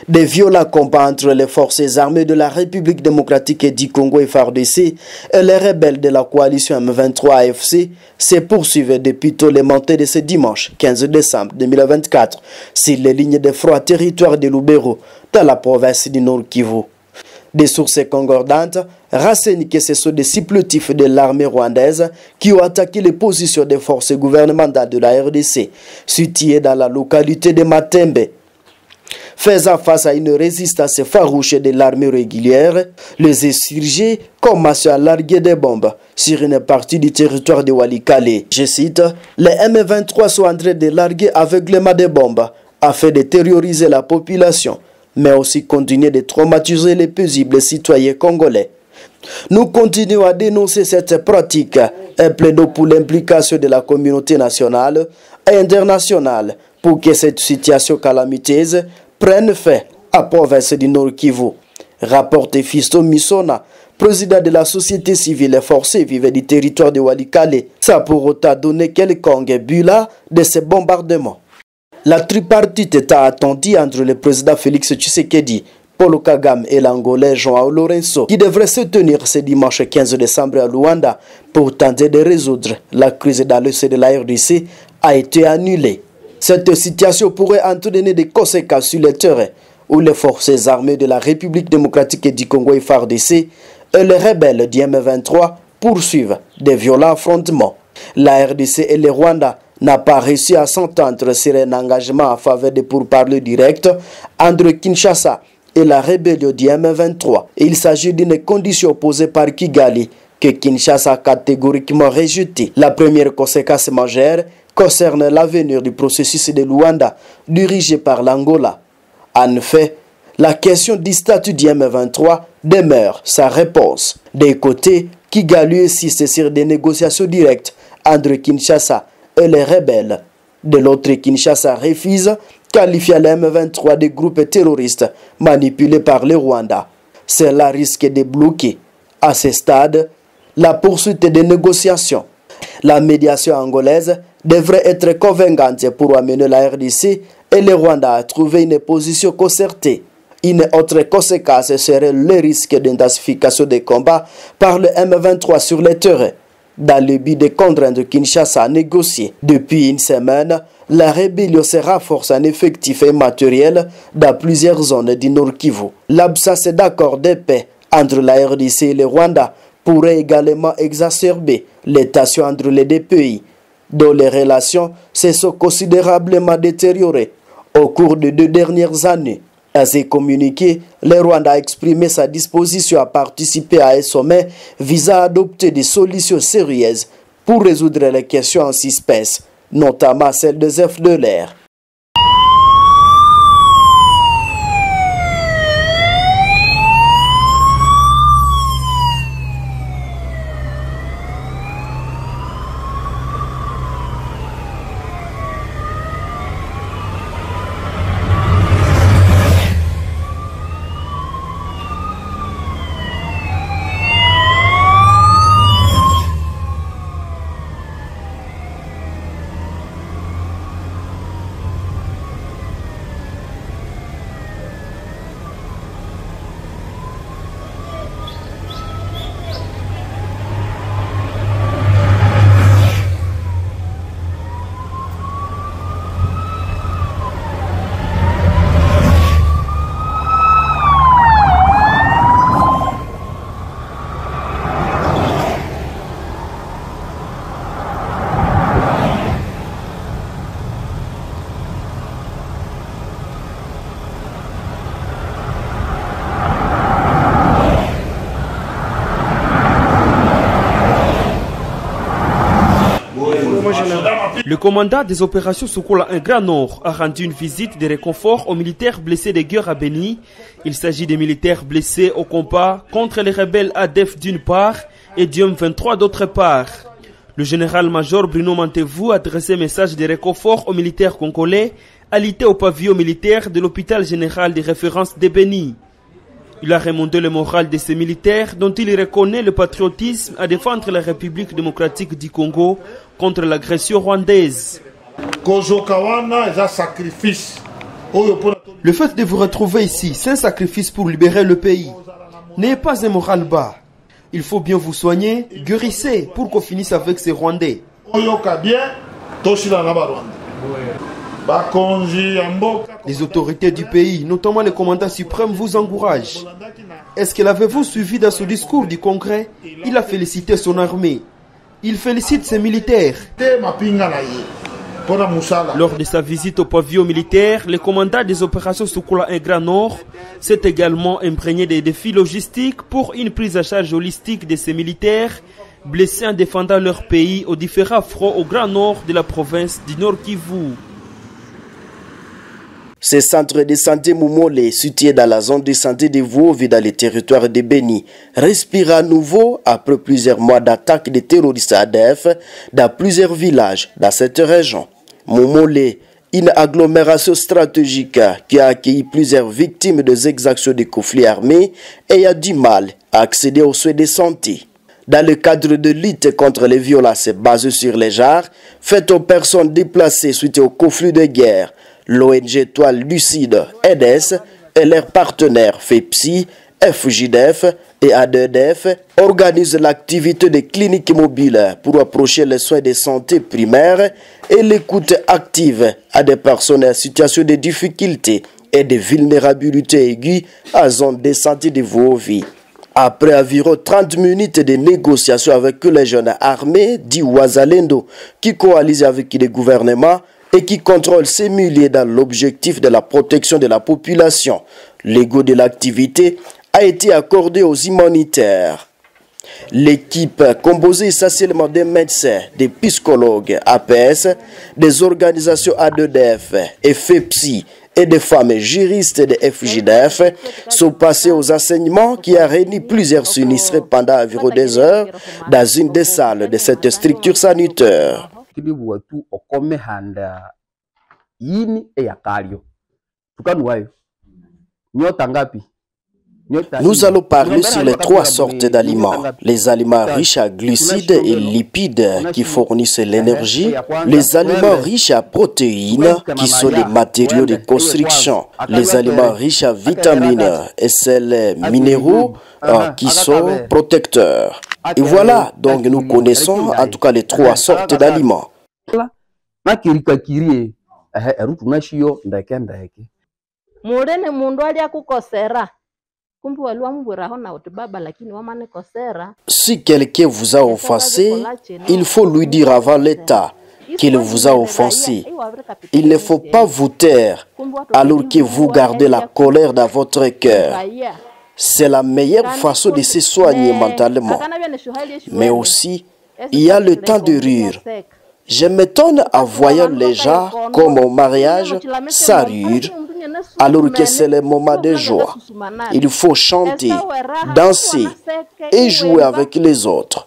Des violents combats entre les forces armées de la République démocratique du Congo et FARDC et les rebelles de la coalition M23 AFC se poursuivent depuis tôt le matin de ce dimanche 15 décembre 2024 sur les lignes de front territoire de Lubero dans la province du Nord Kivu. Des sources concordantes renseignent que ce sont des supplétifs de l'armée rwandaise qui ont attaqué les positions des forces gouvernementales de la RDC, situées dans la localité de Matembe. Faisant face à une résistance farouche de l'armée régulière, les insurgés commencent à larguer des bombes sur une partie du territoire de Walikale. Je cite, les M23 sont en train de larguer aveuglément des bombes afin de terroriser la population, mais aussi continuer de traumatiser les paisibles citoyens congolais. Nous continuons à dénoncer cette pratique et plaidons pour l'implication de la communauté nationale et internationale pour que cette situation calamiteuse prenne fin à la province du Nord Kivu. Rapporte Fisto Misona, président de la société civile et forcée vivant du territoire de Walikale, sans pour autant donner quelconque but de ces bombardements. La tripartite est attendue entre le président Félix Tshisekedi, Paul Kagame et l'Angolais João Lourenço, qui devrait se tenir ce dimanche 15 décembre à Luanda pour tenter de résoudre la crise dans l'est de la RDC, a été annulée. Cette situation pourrait entraîner des conséquences sur le terrain où les forces armées de la République démocratique du Congo et FARDC et les rebelles du M23 poursuivent des violents affrontements. La RDC et le Rwanda n'ont pas réussi à s'entendre sur un engagement en faveur de pourparlers directs entre Kinshasa et la rébellion du M23. Il s'agit d'une condition posée par Kigali que Kinshasa a catégoriquement rejetée. La première conséquence majeure concerne l'avenir du processus de Luanda dirigé par l'Angola. En effet, la question du statut du M23 demeure sans réponse. D'un côté, Kigali insiste sur des négociations directes entre Kinshasa et les rebelles. De l'autre, Kinshasa refuse qualifier le M23 de groupe terroriste manipulé par le Rwanda. Cela risque de bloquer, à ce stade, la poursuite des négociations. La médiation angolaise devrait être convaincante pour amener la RDC et le Rwanda à trouver une position concertée. Une autre conséquence serait le risque d'intensification des combats par le M23 sur le terrain, dans le but de contraindre Kinshasa à négocier. Depuis une semaine, la rébellion se renforce en effectif et matériel dans plusieurs zones du Nord Kivu. L'absence d'accord de paix entre la RDC et le Rwanda pourrait également exacerber les tensions entre les deux pays, dont les relations se sont considérablement détériorées au cours des 2 dernières années. À ces communiqués, le Rwanda a exprimé sa disposition à participer à un sommet visant à adopter des solutions sérieuses pour résoudre les questions en suspens, notamment celle des FDLR. Le commandant des opérations Sokola un Grand Nord a rendu une visite de réconfort aux militaires blessés de guerre à Beni. Il s'agit des militaires blessés au combat contre les rebelles ADF d'une part et du M23 d'autre part. Le général-major Bruno Mantevou a adressé un message de réconfort aux militaires congolais alités au pavillon militaire de l'hôpital général de référence de Beni. Il a remonté le moral de ces militaires dont il reconnaît le patriotisme à défendre la République démocratique du Congo contre l'agression rwandaise. Le fait de vous retrouver ici, c'est un sacrifice pour libérer le pays. N'ayez pas un moral bas. Il faut bien vous soigner, guérissez pour qu'on finisse avec ces Rwandais. Les autorités du pays, notamment le commandant suprême, vous encouragent. Est-ce que l'avez-vous suivi dans ce discours du Congrès? Il a félicité son armée. Il félicite ses militaires. Lors de sa visite au pavillon militaire, le commandant des opérations Sokola 1 Grand Nord s'est également imprégné des défis logistiques pour une prise en charge holistique de ces militaires blessés en défendant leur pays aux différents fronts au Grand Nord de la province du Nord Kivu. Ce centre de santé Moumole, situé dans la zone de santé de Vuovi dans le territoire de Beni, respire à nouveau après plusieurs mois d'attaques des terroristes ADF dans plusieurs villages dans cette région. Moumole, une agglomération stratégique qui a accueilli plusieurs victimes des exactions de conflits armés et a du mal à accéder aux soins de santé. Dans le cadre de lutte contre les violences basées sur les genres, faites aux personnes déplacées suite au conflit de guerre, l'ONG Toile Lucide EDES et leurs partenaires FEPSI, FJDF et ADDF organisent l'activité des cliniques mobiles pour approcher les soins de santé primaires et l'écoute active à des personnes en situation de difficulté et de vulnérabilité aiguë à zone de santé de Vuovi. Après environ 30 minutes de négociations avec les jeunes armés dits Wazalendo qui coalisent avec les gouvernements et qui contrôlent ces milliers dans l'objectif de la protection de la population, l'ego de l'activité a été accordé aux humanitaires. L'équipe, composée essentiellement des médecins, des psychologues APS, des organisations ADDF et FEPSI et des femmes juristes de FJDF, sont passés aux enseignements qui a réuni plusieurs sinistrés pendant environ 2 heures dans une des salles de cette structure sanitaire. Nous allons parler sur les 3 sortes d'aliments. Les aliments riches à glucides et lipides qui fournissent l'énergie. Les aliments riches à protéines qui sont les matériaux de construction. Les aliments riches à vitamines et sels minéraux qui sont protecteurs. Et voilà, donc nous connaissons en tout cas les 3 sortes d'aliments. Si quelqu'un vous a offensé, il faut lui dire avant l'état qu'il vous a offensé. Il ne faut pas vous taire alors que vous gardez la colère dans votre cœur. C'est la meilleure façon de se soigner mentalement. Mais aussi, il y a le temps de rire. Je m'étonne en voyant les gens comme au mariage, ça rire, alors que c'est le moment de joie. Il faut chanter, danser et jouer avec les autres.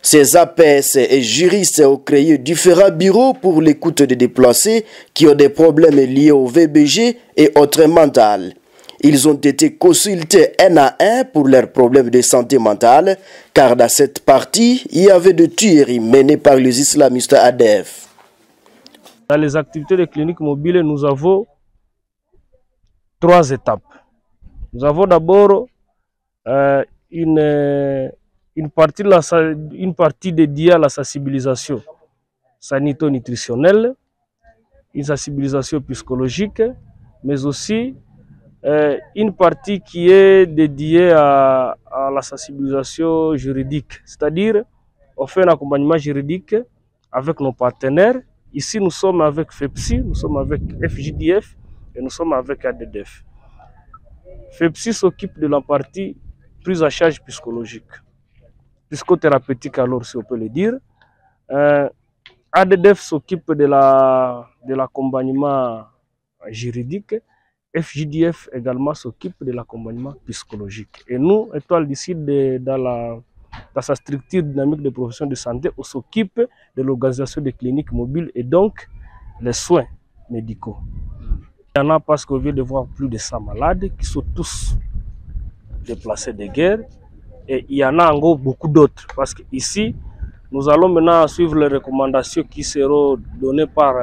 Ces APS et juristes ont créé différents bureaux pour l'écoute des déplacés qui ont des problèmes liés au VBG et autres mentales. Ils ont été consultés un à un pour leurs problèmes de santé mentale, car dans cette partie, il y avait de tueries menées par les islamistes ADF. Dans les activités de cliniques mobiles, nous avons 3 étapes. Nous avons d'abord une partie dédiée à la sensibilisation sanito-nutritionnelle, une sensibilisation psychologique, mais aussi une partie qui est dédiée à la sensibilisation juridique, c'est-à-dire on fait un accompagnement juridique avec nos partenaires. Ici, nous sommes avec FEPSI, nous sommes avec FJDF et nous sommes avec ADDF. FEPSI s'occupe de la partie prise en charge psychologique, psychothérapeutique alors si on peut le dire. ADDF s'occupe de l'accompagnement juridique. FJDF également s'occupe de l'accompagnement psychologique. Et nous, Étoile du Sud, dans sa structure dynamique de profession de santé, on s'occupe de l'organisation des cliniques mobiles et donc les soins médicaux. Il y en a parce qu'on vient de voir plus de 100 malades qui sont tous déplacés de guerre. Et il y en a encore beaucoup d'autres parce qu'ici, nous allons maintenant suivre les recommandations qui seront données par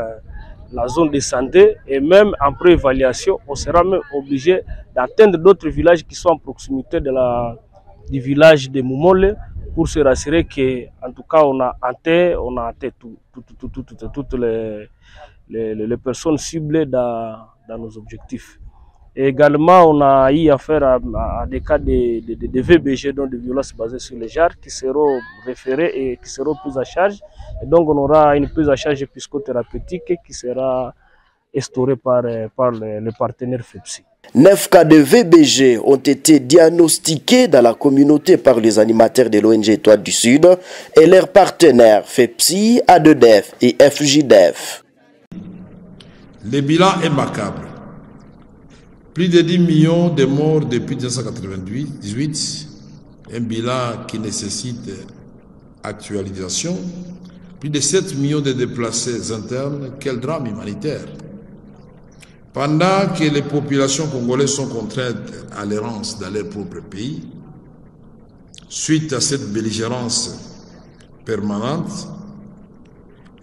la zone de santé et même en préévaluation, on sera même obligé d'atteindre d'autres villages qui sont en proximité du village de Moumole pour se rassurer qu'en tout cas on a atteint toutes les personnes ciblées dans nos objectifs. Et également, on a eu affaire à des cas de VBG, donc de violences basées sur les genres, qui seront référés et qui seront pris en charge. Et donc, on aura une prise en charge psychothérapeutique qui sera instaurée par le partenaire FEPSI. 9 cas de VBG ont été diagnostiqués dans la communauté par les animateurs de l'ONG Étoile du Sud et leurs partenaires FEPSI, A2DEF et FJDEF. Le bilan est macabre. Plus de 10 millions de morts depuis 1998, un bilan qui nécessite actualisation. Plus de 7 millions de déplacés internes, quel drame humanitaire. Pendant que les populations congolaises sont contraintes à l'errance dans leur propre pays, suite à cette belligérance permanente,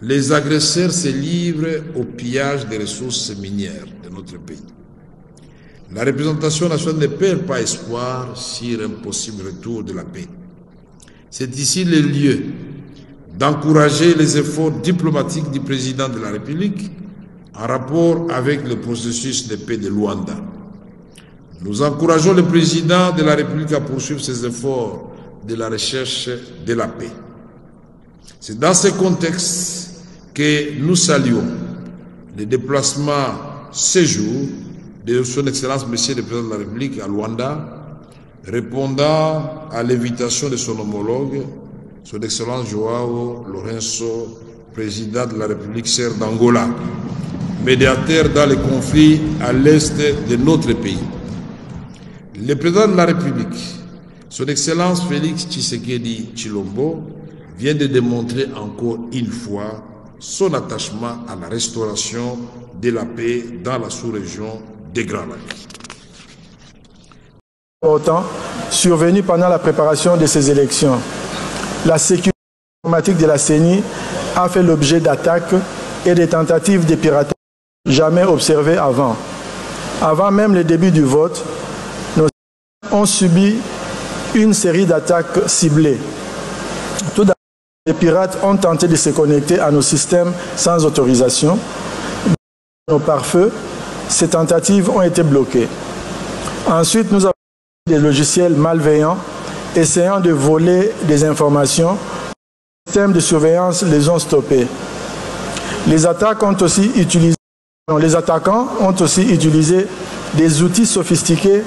les agresseurs se livrent au pillage des ressources minières de notre pays. La représentation nationale ne perd pas espoir sur un possible retour de la paix. C'est ici le lieu d'encourager les efforts diplomatiques du président de la République en rapport avec le processus de paix de Luanda. Nous encourageons le président de la République à poursuivre ses efforts de la recherche de la paix. C'est dans ce contexte que nous saluons le déplacement ce jour de son Excellence Monsieur le Président de la République à Luanda, répondant à l'invitation de son homologue, son Excellence Joao Lourenço, Président de la République serbe d'Angola, médiateur dans les conflits à l'est de notre pays. Le Président de la République, son Excellence Félix Tshisekedi Tshilombo, vient de démontrer encore une fois son attachement à la restauration de la paix dans la sous-région des Grands Lacs. Pourtant, survenu pendant la préparation de ces élections, la sécurité informatique de la CENI a fait l'objet d'attaques et de tentatives de piratage jamais observées avant. Avant même le début du vote, nos ont subi une série d'attaques ciblées. Tout d'abord, les pirates ont tenté de se connecter à nos systèmes sans autorisation. Nos pare-feux, ces tentatives ont été bloquées. Ensuite, nous avons des logiciels malveillants essayant de voler des informations. Les systèmes de surveillance les ont stoppés. Les attaquants ont aussi utilisé des outils sophistiqués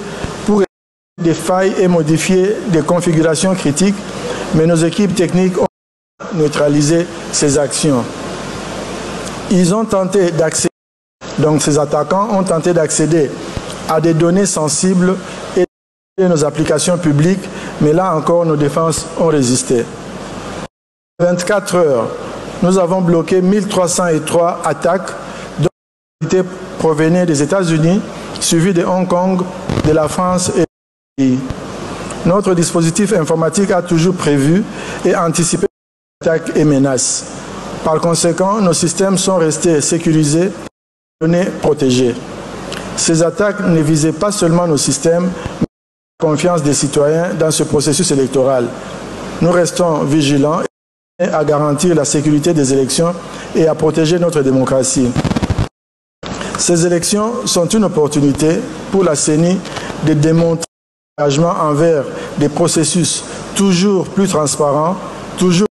pour éviter des failles et modifier des configurations critiques, mais nos équipes techniques ont neutralisé ces actions. Ils ont tenté d'accéder, donc ces attaquants ont tenté d'accéder à des données sensibles et de nos applications publiques, mais là encore nos défenses ont résisté. En 24 heures, nous avons bloqué 1303 attaques dont provenaient des États-Unis, suivies de Hong Kong, de la France et des pays. Notre dispositif informatique a toujours prévu et anticipé les attaques et menaces. Par conséquent, nos systèmes sont restés sécurisés et données protégées. Ces attaques ne visaient pas seulement nos systèmes, mais la confiance des citoyens dans ce processus électoral. Nous restons vigilants et à garantir la sécurité des élections et à protéger notre démocratie. Ces élections sont une opportunité pour la CENI de démontrer l'engagement envers des processus toujours plus transparents, toujours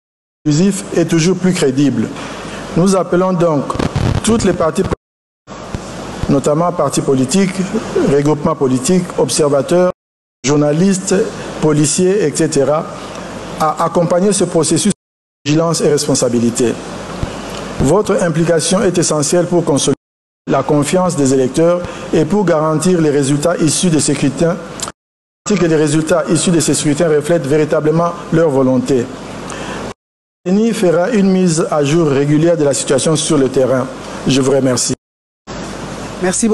plus inclusifs et toujours plus crédibles. Nous appelons donc toutes les parties politiques, notamment partis politiques, regroupements politiques, observateurs, journalistes, policiers, etc., à accompagner ce processus de vigilance et responsabilité. Votre implication est essentielle pour consolider la confiance des électeurs et pour garantir les résultats issus de ces scrutins, ainsi que les résultats issus de ces scrutins reflètent véritablement leur volonté. La CENI fera une mise à jour régulière de la situation sur le terrain. Je vous remercie. Merci beaucoup.